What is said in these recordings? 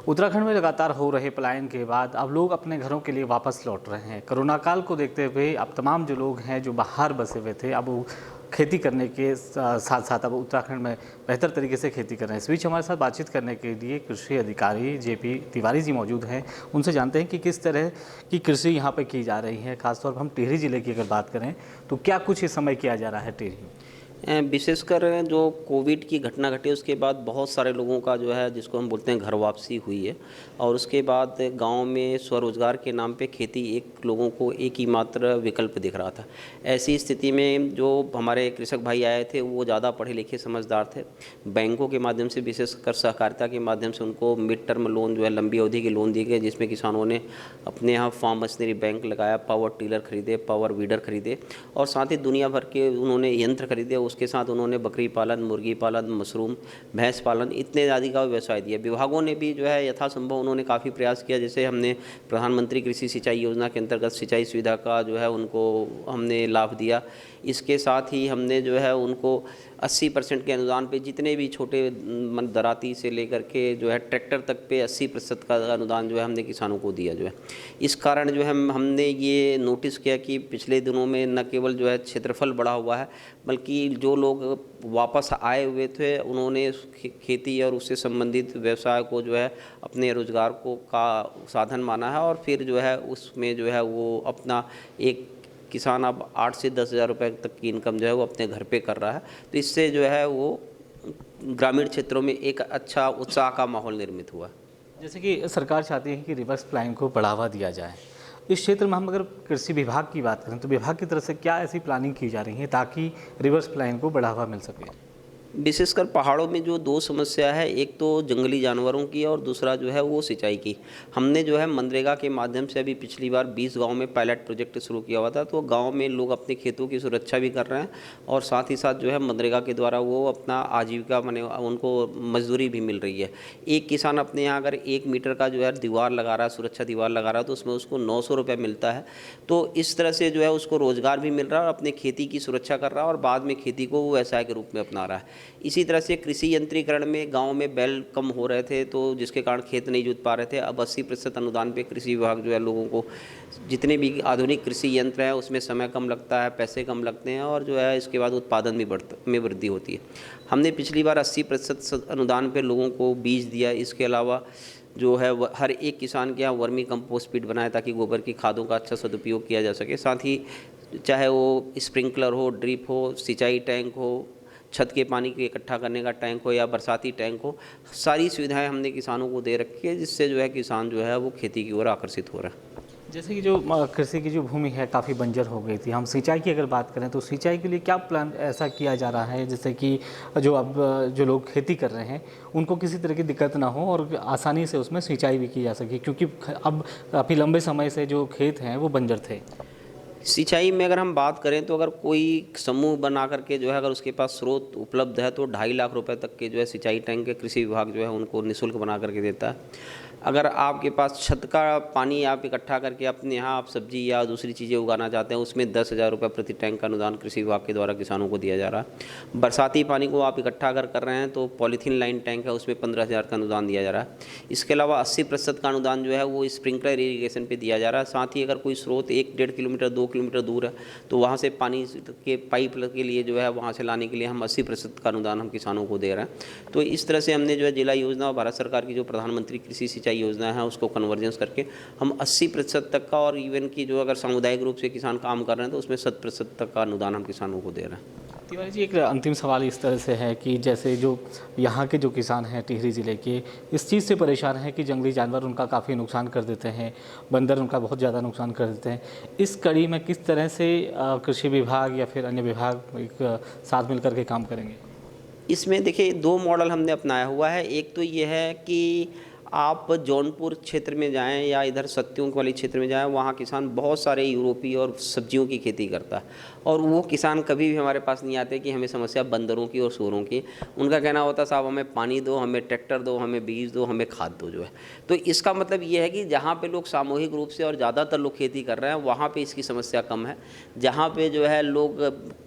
उत्तराखंड में लगातार हो रहे पलायन के बाद अब लोग अपने घरों के लिए वापस लौट रहे हैं। कोरोना काल को देखते हुए अब तमाम जो लोग हैं जो बाहर बसे हुए थे, अब वो खेती करने के साथ साथ अब उत्तराखंड में बेहतर तरीके से खेती कर रहे हैं। इस बीच हमारे साथ बातचीत करने के लिए कृषि अधिकारी जेपी तिवारी जी मौजूद हैं। उनसे जानते हैं कि किस तरह की कृषि यहाँ पर की जा रही है। खासतौर पर हम टिहरी जिले की अगर बात करें तो क्या कुछ इस समय किया जा रहा है टिहरी में? विशेषकर जो कोविड की घटना घटी उसके बाद बहुत सारे लोगों का जो है जिसको हम बोलते हैं घर वापसी हुई है। और उसके बाद गांव में स्वरोजगार के नाम पे खेती एक लोगों को एक ही मात्र विकल्प दिख रहा था। ऐसी स्थिति में जो हमारे कृषक भाई आए थे वो ज़्यादा पढ़े लिखे समझदार थे। बैंकों के माध्यम से, विशेषकर सहकारिता के माध्यम से उनको मिड टर्म लोन जो है लंबी अवधि के लोन दिए गए, जिसमें किसानों ने अपने यहाँ फार्म मशीनरी बैंक लगाया, पावर टिलर खरीदे, पावर वीडर खरीदे और साथ ही दुनिया भर के उन्होंने यंत्र खरीदे। उसके साथ उन्होंने बकरी पालन, मुर्गी पालन, मशरूम, भैंस पालन इतने आदि का व्यवसाय दिया। विभागों ने भी जो है यथासंभव उन्होंने काफ़ी प्रयास किया। जैसे हमने प्रधानमंत्री कृषि सिंचाई योजना के अंतर्गत सिंचाई सुविधा का जो है उनको हमने लाभ दिया। इसके साथ ही हमने जो है उनको 80% के अनुदान पे जितने भी छोटे दराती से लेकर के जो है ट्रैक्टर तक पे 80% का अनुदान जो है हमने किसानों को दिया जो है। इस कारण जो है हमने ये नोटिस किया कि पिछले दिनों में न केवल जो है क्षेत्रफल बढ़ा हुआ है, बल्कि जो लोग वापस आए हुए थे उन्होंने खेती और उससे संबंधित व्यवसाय को जो है अपने रोजगार को का साधन माना है। और फिर जो है उसमें जो है वो अपना एक किसान अब 8 से 10 हज़ार रुपये तक की इनकम जो है वो अपने घर पे कर रहा है। तो इससे जो है वो ग्रामीण क्षेत्रों में एक अच्छा उत्साह का माहौल निर्मित हुआ। जैसे कि सरकार चाहती है कि रिवर्स प्लानिंग को बढ़ावा दिया जाए। इस क्षेत्र में हम अगर कृषि विभाग की बात करें तो विभाग की तरफ से क्या ऐसी प्लानिंग की जा रही है ताकि रिवर्स प्लानिंग को बढ़ावा मिल सके? विशेषकर पहाड़ों में जो दो समस्या है, एक तो जंगली जानवरों की और दूसरा जो है वो सिंचाई की। हमने जो है मनरेगा के माध्यम से अभी पिछली बार 20 गांव में पायलट प्रोजेक्ट शुरू किया हुआ था। तो गांव में लोग अपने खेतों की सुरक्षा भी कर रहे हैं और साथ ही साथ जो है मनरेगा के द्वारा वो अपना आजीविका माने उनको मजदूरी भी मिल रही है। एक किसान अपने यहाँ अगर 1 मीटर का जो है दीवार लगा रहा है, सुरक्षा दीवार लगा रहा है, तो उसमें उसको 900 रुपये मिलता है। तो इस तरह से जो है उसको रोज़गार भी मिल रहा है और अपने खेती की सुरक्षा कर रहा है और बाद में खेती को वो व्यवसाय के रूप में अपना रहा है। इसी तरह से कृषि यंत्रीकरण में गांव में बैल कम हो रहे थे तो जिसके कारण खेत नहीं जोत पा रहे थे। अब 80% अनुदान पे कृषि विभाग जो है लोगों को जितने भी आधुनिक कृषि यंत्र हैं उसमें समय कम लगता है, पैसे कम लगते हैं और जो है इसके बाद उत्पादन भी में वृद्धि होती है। हमने पिछली बार 80% अनुदान पे लोगों को बीज दिया। इसके अलावा जो है हर एक किसान के यहाँ वर्मी कंपोस्ट पिट बनाए ताकि गोबर की खादों का अच्छा सदुपयोग किया जा सके। साथ ही चाहे वो स्प्रिंकलर हो, ड्रिप हो, सिंचाई टैंक हो, छत के पानी को इकट्ठा करने का टैंक हो या बरसाती टैंक हो, सारी सुविधाएं हमने किसानों को दे रखी है, जिससे जो है किसान जो है वो खेती की ओर आकर्षित हो रहा है। जैसे कि जो कृषि की जो भूमि है काफ़ी बंजर हो गई थी, हम सिंचाई की अगर बात करें तो सिंचाई के लिए क्या प्लान ऐसा किया जा रहा है जिससे कि जो लोग खेती कर रहे हैं उनको किसी तरह की दिक्कत ना हो और आसानी से उसमें सिंचाई भी की जा सके, क्योंकि अब काफ़ी लंबे समय से जो खेत हैं वो बंजर थे। सिंचाई में अगर हम बात करें तो अगर कोई समूह बना करके जो है अगर उसके पास स्रोत उपलब्ध है तो 2.5 लाख रुपए तक के जो है सिंचाई टैंक के कृषि विभाग जो है उनको निःशुल्क बना करके देता है। अगर आपके पास छत का पानी आप इकट्ठा करके अपने यहाँ आप सब्जी या दूसरी चीज़ें उगाना चाहते हैं, उसमें 10,000 रुपये प्रति टैंक का अनुदान कृषि विभाग के द्वारा किसानों को दिया जा रहा है। बरसाती पानी को आप इकट्ठा अगर कर रहे हैं तो पॉलीथीन लाइन टैंक है, उसमें 15,000 का अनुदान दिया जा रहा है। इसके अलावा 80% का अनुदान जो है वो स्प्रिंकलर इरीगेशन पर दिया जा रहा है। साथ ही अगर कोई स्रोत 1-1.5 किलोमीटर 2 किलोमीटर दूर है तो वहाँ से पानी के पाइप के लिए जो है वहाँ से लाने के लिए हम 80% का अनुदान हम किसानों को दे रहे हैं। तो इस तरह से हमने जो है जिला योजना और भारत सरकार की जो प्रधानमंत्री कृषि सिंचाई योजना है उसको कन्वर्जेंस करके हम 80% तक का, और इवन की जो अगर सामुदायिक रूप से किसान काम कर रहे हैं तो उसमें 100% तक का अनुदान हम किसानों को दे रहे हैं। तिवारी जी, एक अंतिम सवाल इस तरह से है कि जैसे जो यहाँ के जो किसान हैं टिहरी ज़िले के, इस चीज़ से परेशान हैं कि जंगली जानवर उनका काफ़ी नुकसान कर देते हैं, बंदर उनका बहुत ज़्यादा नुकसान कर देते हैं। इस कड़ी में किस तरह से कृषि विभाग या फिर अन्य विभाग एक साथ मिलकर के काम करेंगे? इसमें देखिए 2 मॉडल हमने अपनाया हुआ है। एक तो ये है कि आप जौनपुर क्षेत्र में जाएं या इधर सत्युंग वाली क्षेत्र में जाएं, वहाँ किसान बहुत सारे यूरोपीय और सब्जियों की खेती करता है और वो किसान कभी भी हमारे पास नहीं आते कि हमें समस्या बंदरों की और सूरों की। उनका कहना होता साहब हमें पानी दो, हमें ट्रैक्टर दो, हमें बीज दो, हमें खाद दो जो है। तो इसका मतलब ये है कि जहाँ पे लोग सामूहिक रूप से और ज़्यादातर लोग खेती कर रहे हैं वहाँ पे इसकी समस्या कम है। जहाँ पे जो है लोग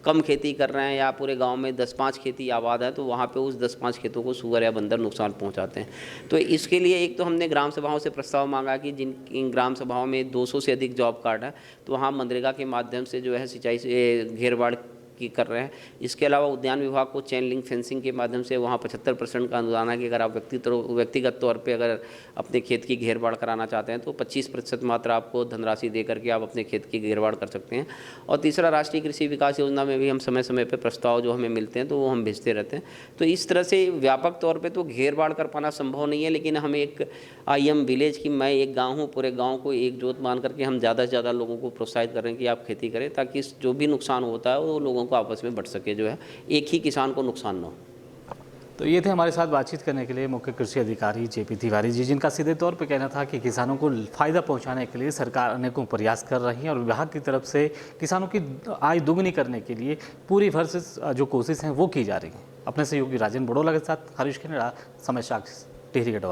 कम खेती कर रहे हैं या पूरे गाँव में 10-5 खेती आबाद है तो वहाँ पर उस 10-5 खेतों को सूअर या बंदर नुकसान पहुँचाते हैं। तो इसके लिए लिए एक तो हमने ग्राम सभाओं से प्रस्ताव मांगा कि जिन इन ग्राम सभाओं में 200 से अधिक जॉब कार्ड है, तो वहाँ मनरेगा के माध्यम से जो है सिंचाई से घेरबाड़ की कर रहे हैं। इसके अलावा उद्यान विभाग को चेन लिंक फेंसिंग के माध्यम से वहाँ 75% का अनुदान है कि अगर आप व्यक्तिगत तौर पे अगर अपने खेत की घेरबाड़ कराना चाहते हैं तो 25% मात्र आपको धनराशि दे करके आप अपने खेत की घेरबाड़ कर सकते हैं। और तीसरा, राष्ट्रीय कृषि विकास योजना में भी हम समय समय पर प्रस्ताव जो हमें मिलते हैं तो वो हम भेजते रहते हैं। तो इस तरह से व्यापक तौर पर तो घेरबाड़ कर पाना संभव नहीं है, लेकिन हमें एक IM विलेज की मैं एक गाँव हूँ, पूरे गाँव को एकजुट मान करके हम ज़्यादा से ज़्यादा लोगों को प्रोत्साहित कर रहे हैं कि आप खेती करें, ताकि जो भी नुकसान होता है वो लोगों को आपस में बट सके, जो है एक ही किसान को नुकसान न हो। तो ये थे हमारे साथ बातचीत करने के लिए मुख्य कृषि अधिकारी JP तिवारी जी, जिनका सीधे तौर पे कहना था कि किसानों को फ़ायदा पहुंचाने के लिए सरकार अनेकों प्रयास कर रही है और विभाग की तरफ से किसानों की आय दोगुनी करने के लिए पूरी भर से जो कोशिश हैं वो की जा रही है। अपने सहयोगी राजेंद्र बड़ोला के साथ हरीश खेनेड़ा, समय साक्ष, टिहरी गढ़वाल।